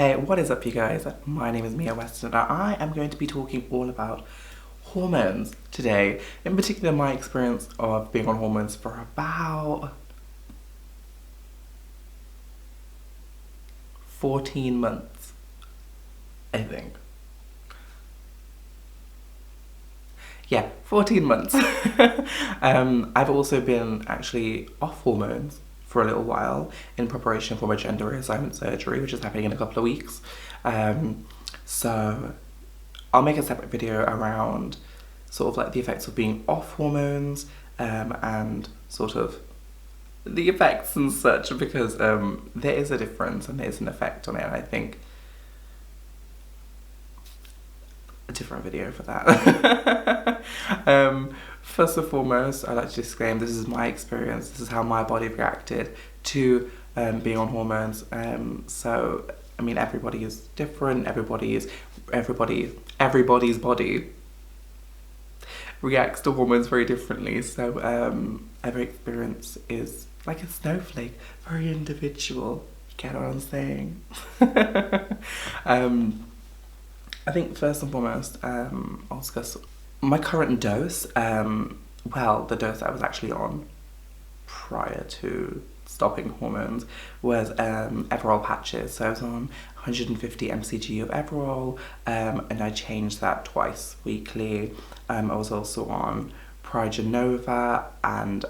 Hey, what is up you guys? My name is Mia Weston and I am going to be talking all about hormones today. In particular, my experience of being on hormones for about 14 months, I think. Yeah, 14 months. I've also been actually off hormones for a little while in preparation for my gender reassignment surgery, which is happening in a couple of weeks. So I'll make a separate video around sort of like the effects of being off hormones and sort of the effects and such, because there is a difference and there is an effect on it, and I think a different video for that. First and foremost, I'd like to disclaim this is my experience, this is how my body reacted to being on hormones. So I mean, everybody is different, everybody's body reacts to hormones very differently, so every experience is like a snowflake, very individual. You get what I'm saying? I think first and foremost, I'll discuss my current dose. Well, the dose I was actually on prior to stopping hormones was Everol patches. So I was on 150 mcg of Everol, and I changed that twice weekly. I was also on Prigenova, and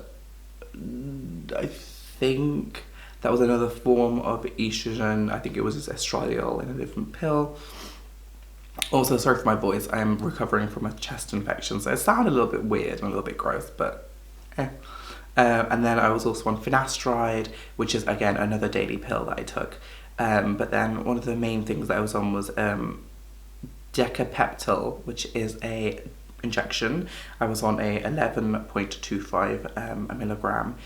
I think that was another form of estrogen. I think it was just estradiol in a different pill. Also, sorry for my voice, I am recovering from a chest infection, so it sounded a little bit weird and a little bit gross, but eh. And then I was also on finasteride, which is again another daily pill that I took. But then one of the main things that I was on was Decapeptyl, which is a injection. I was on a 11.25 a milligram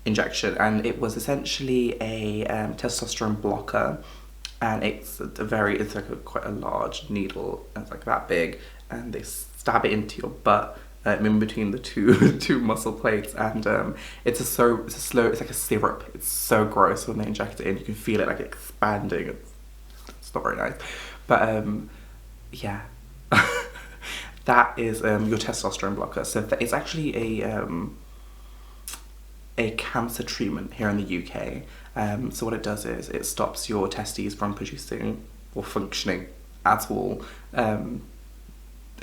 injection, and it was essentially a testosterone blocker. And it's like quite a large needle, and it's like that big, and they stab it into your butt in between the two muscle plates, and it's like a syrup. It's so gross when they inject it in. You can feel it like expanding. It's not very nice, but yeah, that is your testosterone blocker. So it's actually a cancer treatment here in the UK. So what it does is it stops your testes from producing or functioning at all. And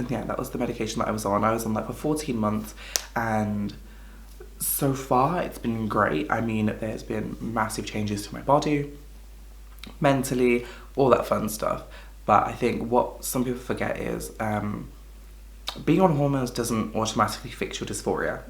yeah, that was the medication that I was on. I was on that for 14 months, and so far it's been great. I mean, there's been massive changes to my body, mentally, all that fun stuff. But I think what some people forget is being on hormones doesn't automatically fix your dysphoria.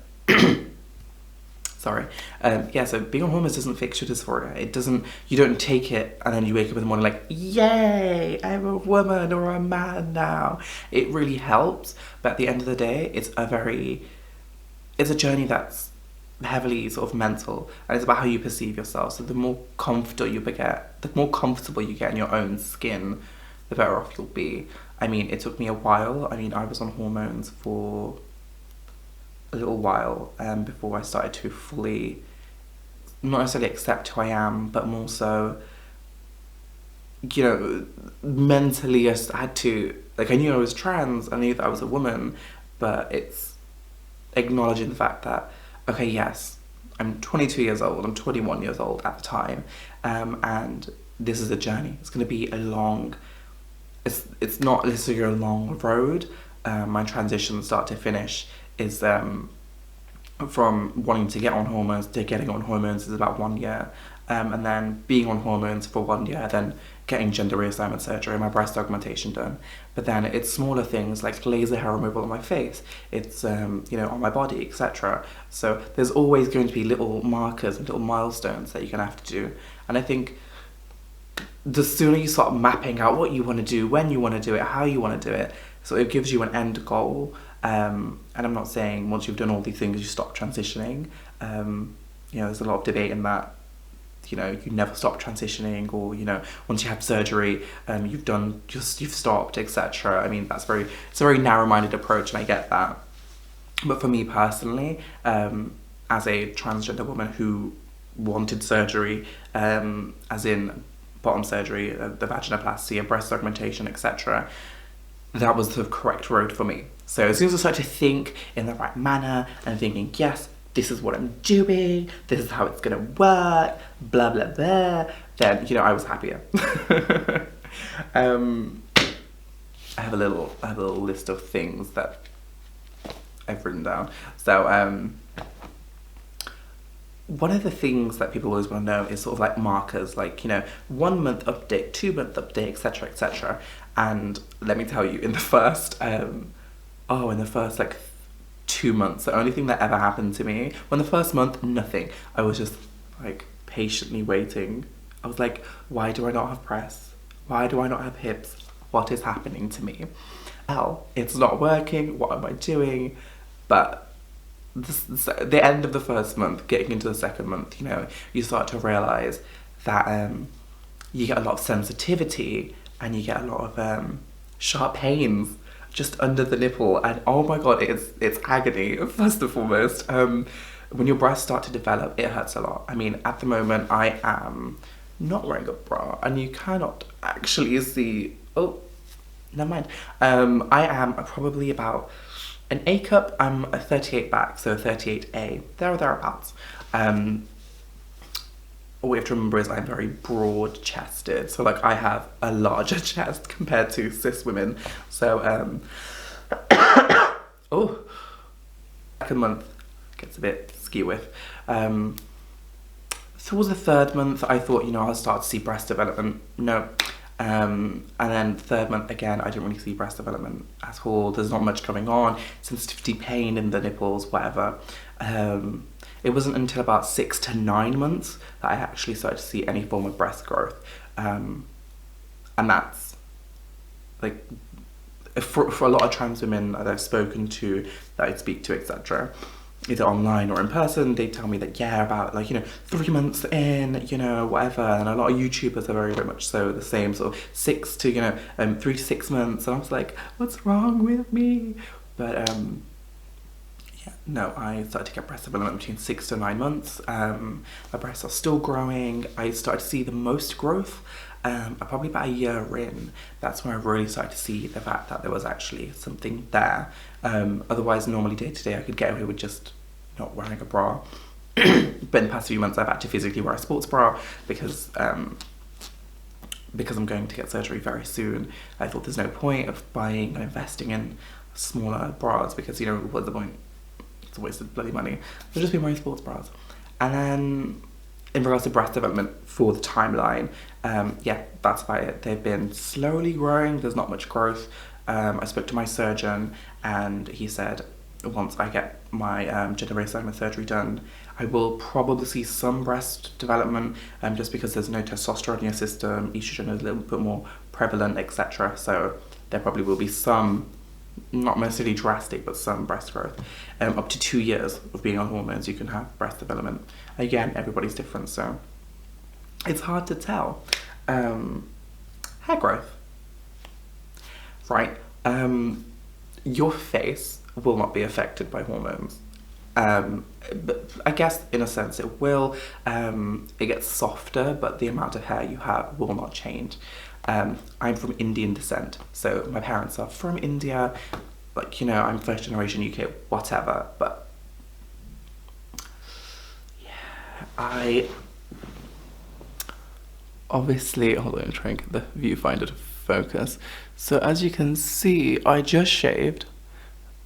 Sorry. Yeah, so being on hormones doesn't fix your dysphoria. It doesn't, you don't take it and then you wake up in the morning like, yay, I'm a woman or a man now. It really helps, but at the end of the day, it's a journey that's heavily sort of mental, and it's about how you perceive yourself. So the more comfortable you get in your own skin, the better off you'll be. I mean, it took me a while. I mean, I was on hormones for a little while before I started to fully, not necessarily accept who I am, but more so, you know, mentally I had to, like, I knew I was trans, I knew that I was a woman, but it's acknowledging the fact that, okay, yes, I'm 22 years old, I'm 21 years old at the time, and this is a journey. It's going to be a long, it's not necessarily a long road. My transition start to finish is from wanting to get on hormones to getting on hormones is about 1 year, and then being on hormones for 1 year, then getting gender reassignment surgery, my breast augmentation done. But then it's smaller things like laser hair removal on my face, it's you know, on my body, etc. So there's always going to be little markers and little milestones that you're gonna have to do, and I think the sooner you start mapping out what you want to do, when you want to do it, how you want to do it, so it gives you an end goal. And I'm not saying once you've done all these things you stop transitioning. You know, there's a lot of debate in that, you know, you never stop transitioning, or, you know, once you have surgery, you've stopped, etc. I mean, it's a very narrow-minded approach, and I get that. But for me personally, as a transgender woman who wanted surgery, as in bottom surgery, the vaginoplasty, a breast augmentation, etc., that was the correct road for me. So as soon as I started to think in the right manner and thinking, yes, this is what I'm doing, this is how it's gonna work, blah, blah, blah, then, you know, I was happier. I have a little list of things that I've written down. So, one of the things that people always want to know is sort of like markers, like, you know, 1 month update, 2 month update, etc., etc. And let me tell you, in the first, like 2 months, the only thing that ever happened to me, when the first month, nothing. I was just like patiently waiting. I was like, why do I not have breasts? Why do I not have hips? What is happening to me? Well, it's not working. What am I doing? But the end of the first month, getting into the second month, you know, you start to realize that you get a lot of sensitivity and you get a lot of sharp pains just under the nipple, and oh my god, it's agony. First and foremost, when your breasts start to develop, it hurts a lot. I mean, at the moment, I am not wearing a bra, and you cannot actually see. Oh, never mind. I am probably about an A cup. I'm a 38 back, so 38A, there or thereabouts. What we have to remember is I'm very broad chested, so like I have a larger chest compared to cis women. So oh, second month gets a bit skewy. Towards the third month, I thought, you know, I'll start to see breast development. No. And then third month again, I didn't really see breast development at all. There's not much going on. Sensitivity, pain in the nipples, whatever. It wasn't until about 6 to 9 months that I actually started to see any form of breast growth. And that's like, for a lot of trans women that I've spoken to, that I speak to, etc., either online or in person, they tell me that, yeah, about like, you know, 3 months in, you know, whatever. And a lot of YouTubers are very, very much so the same, sort of 6 to, you know, 3 to 6 months. And I was like, what's wrong with me? But yeah, no, I started to get breast development between 6 to 9 months. My breasts are still growing. I started to see the most growth probably about a year in. That's when I really started to see the fact that there was actually something there. Otherwise, normally day to day, I could get away with just not wearing a bra. But in the past few months, I've had to physically wear a sports bra because I'm going to get surgery very soon. I thought there's no point of buying and investing in smaller bras because, you know, what's the point? It's a waste of bloody money. I'll just be wearing sports bras. And then in regards to breast development for the timeline, yeah, that's about it. They've been slowly growing. There's not much growth. I spoke to my surgeon and he said once I get my gender reassignment surgery done, I will probably see some breast development just because there's no testosterone in your system, estrogen is a little bit more prevalent, etc. So there probably will be some, not necessarily drastic, but some breast growth. Up to 2 years of being on hormones, you can have breast development. Again, everybody's different, so it's hard to tell. Hair growth. Right. Your face will not be affected by hormones. But I guess in a sense it will. It gets softer, but the amount of hair you have will not change. I'm from Indian descent, so my parents are from India. Like, you know, I'm first generation UK, whatever, but yeah, I obviously, hold on, I'm trying to get the viewfinder to focus. So as you can see, I just shaved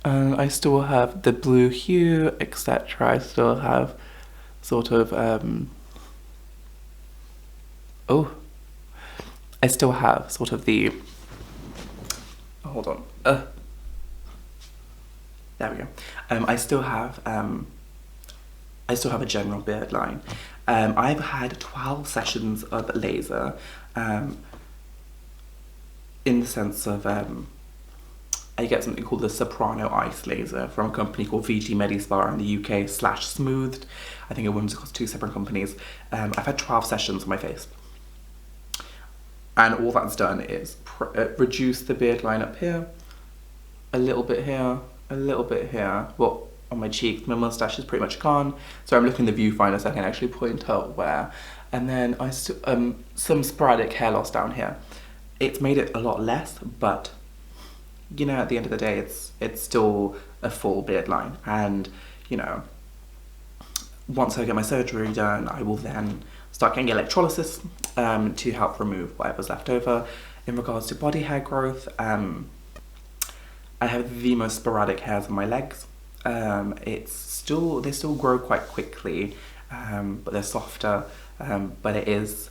and I still have the blue hue, etc. I still have sort of I still have sort of the, hold on, there we go. I still have a general beard line. I've had 12 sessions of laser, in the sense of, I get something called the Soprano Ice Laser from a company called VG Medispa in the UK / Smoothed. I think it runs across 2 separate companies. I've had 12 sessions on my face. And all that's done is reduce the beard line up here, a little bit here, a little bit here. Well, on my cheeks, my mustache is pretty much gone. So I'm looking at the viewfinder so I can actually point out where. And then I still some sporadic hair loss down here. It's made it a lot less, but you know, at the end of the day, it's still a full beard line. And you know, once I get my surgery done, I will then start getting electrolysis to help remove whatever's left over. In regards to body hair growth, I have the most sporadic hairs on my legs. They still grow quite quickly, but they're softer. But it is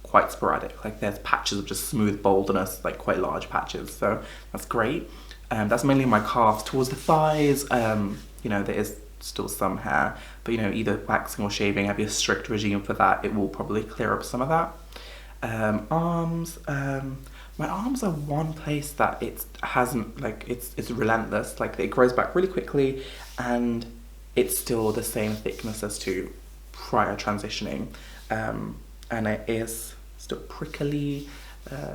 quite sporadic. Like there's patches of just smooth baldness, like quite large patches. So that's great. That's mainly my calves. Towards the thighs, you know, there is still some hair, but you know, either waxing or shaving, I have a strict regime for that. It will probably clear up some of that. Arms, my arms are one place that it hasn't, like, it's relentless. Like it grows back really quickly, and it's still the same thickness as to prior transitioning, and it is still prickly,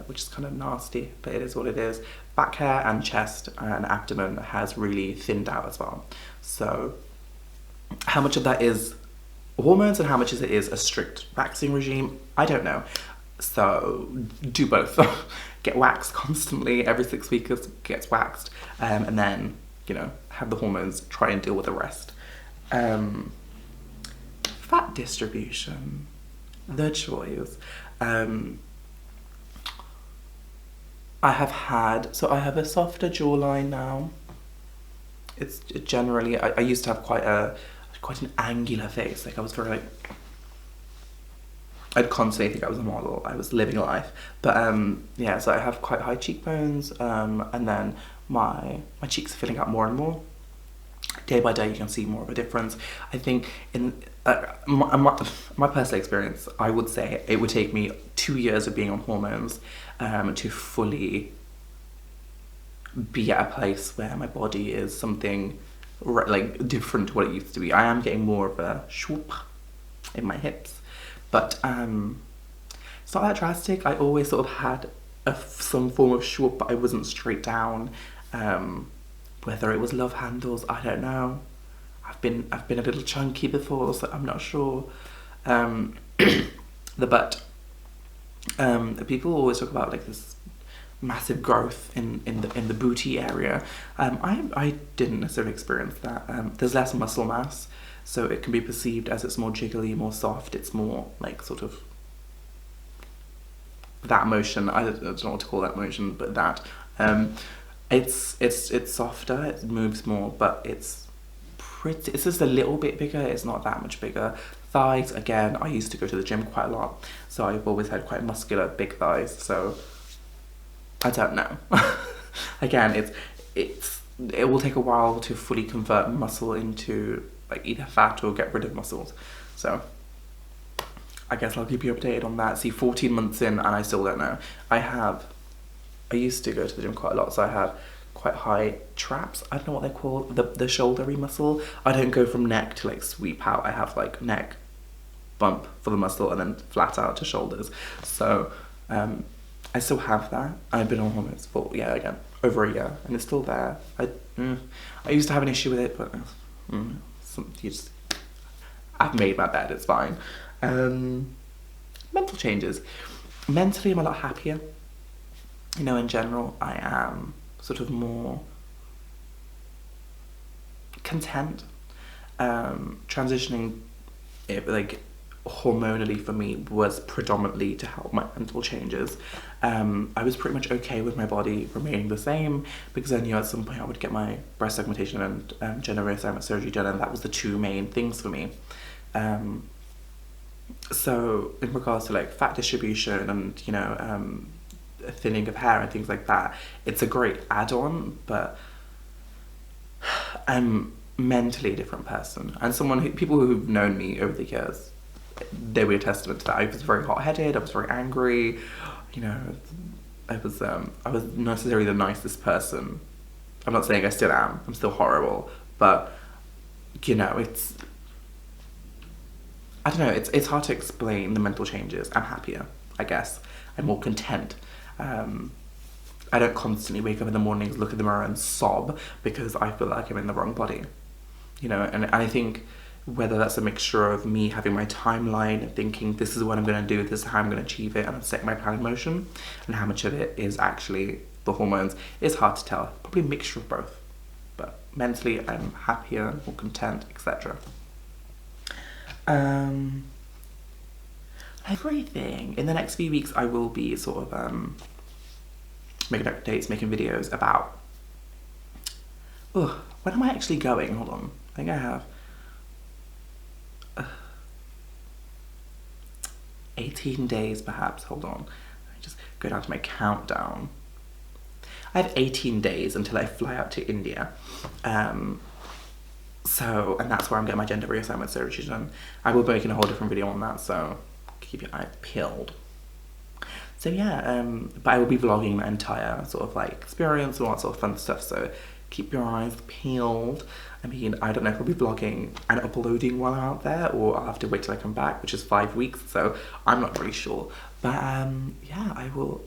which is kind of nasty, but it is what it is. Back hair and chest and abdomen has really thinned out as well. So how much of that is hormones and how much of it is a strict waxing regime, I don't know. So do both. Get waxed constantly, every 6 weeks gets waxed, and then, you know, have the hormones try and deal with the rest. Fat distribution, the choice. I have a softer jawline now. It's generally, I used to have quite an angular face. Like I was very like, I'd constantly think I was a model. I was living life. But yeah, so I have quite high cheekbones, and then my cheeks are filling out more and more. Day by day, you can see more of a difference. I think in my personal experience, I would say it would take me 2 years of being on hormones to fully be at a place where my body is something like different to what it used to be. I am getting more of a swoop in my hips, but it's not that drastic. I always sort of had some form of swoop, but I wasn't straight down. Whether it was love handles, I don't know. I've been a little chunky before, so I'm not sure. The butt. People always talk about like this massive growth in the booty area. I didn't necessarily experience that. There's less muscle mass, so it can be perceived as it's more jiggly, more soft. It's more like sort of that motion. I don't know what to call that motion, but that. It's softer. It moves more, but it's just a little bit bigger. It's not that much bigger. Thighs, again, I used to go to the gym quite a lot, so I've always had quite muscular, big thighs. So I don't know. Again, it will take a while to fully convert muscle into like either fat or get rid of muscles. So I guess I'll keep you updated on that. See, 14 months in and I still don't know. I used to go to the gym quite a lot, so I have quite high traps. I don't know what they're called, the shouldery muscle. I don't go from neck to like sweep out. I have like neck bump for the muscle and then flat out to shoulders. So I still have that. I've been on hormones for, yeah, again, over a year, and it's still there. I used to have an issue with it, but I've made my bed, it's fine. Mental changes. Mentally, I'm a lot happier. You know, in general, I am sort of more content. Transitioning, like, hormonally for me was predominantly to help my mental changes. I was pretty much okay with my body remaining the same because I knew at some point I would get my breast augmentation and gender reassignment surgery done, and that was the two main things for me. So in regards to like fat distribution and, you know, thinning of hair and things like that, it's a great add-on, but I'm mentally a different person, and people who've known me over the years, they were a testament to that. I was very hot-headed, I was very angry, you know, I was not necessarily the nicest person. I'm not saying I still am, I'm still horrible, but you know, I don't know, it's hard to explain the mental changes. I'm happier, I guess. I'm more content. I don't constantly wake up in the mornings, look in the mirror and sob because I feel like I'm in the wrong body. You know, and I think whether that's a mixture of me having my timeline and thinking this is what I'm going to do, this is how I'm going to achieve it, and I'm setting my plan in motion, and how much of it is actually the hormones. It's hard to tell. Probably a mixture of both. But mentally, I'm happier, more content, etc. Everything. In the next few weeks, I will be sort of making updates, making videos about... when am I actually going? Hold on. I think I have 18 days perhaps. Hold on. I just go down to my countdown. I have 18 days until I fly out to India. And that's where I'm getting my gender reassignment surgery done. I will be making a whole different video on that, so keep your eye peeled. So yeah, but I will be vlogging the entire sort of like experience and all that sort of fun stuff, so keep your eyes peeled. I mean, I don't know if I'll be vlogging and uploading while I'm out there, or I'll have to wait till I come back, which is 5 weeks, so I'm not really sure. But yeah, I will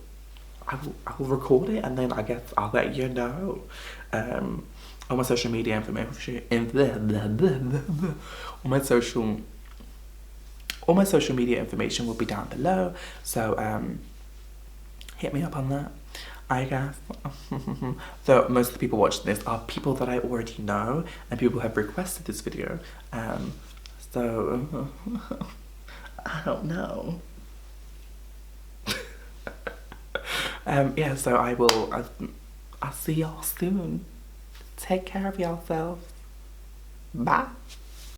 record it, and then I guess I'll let you know. All my social media information, all my social media information will be down below, so hit me up on that, I guess. So most of the people watching this are people that I already know, and people have requested this video, so I don't know. Yeah, so I'll see y'all soon. Take care of yourselves. Bye.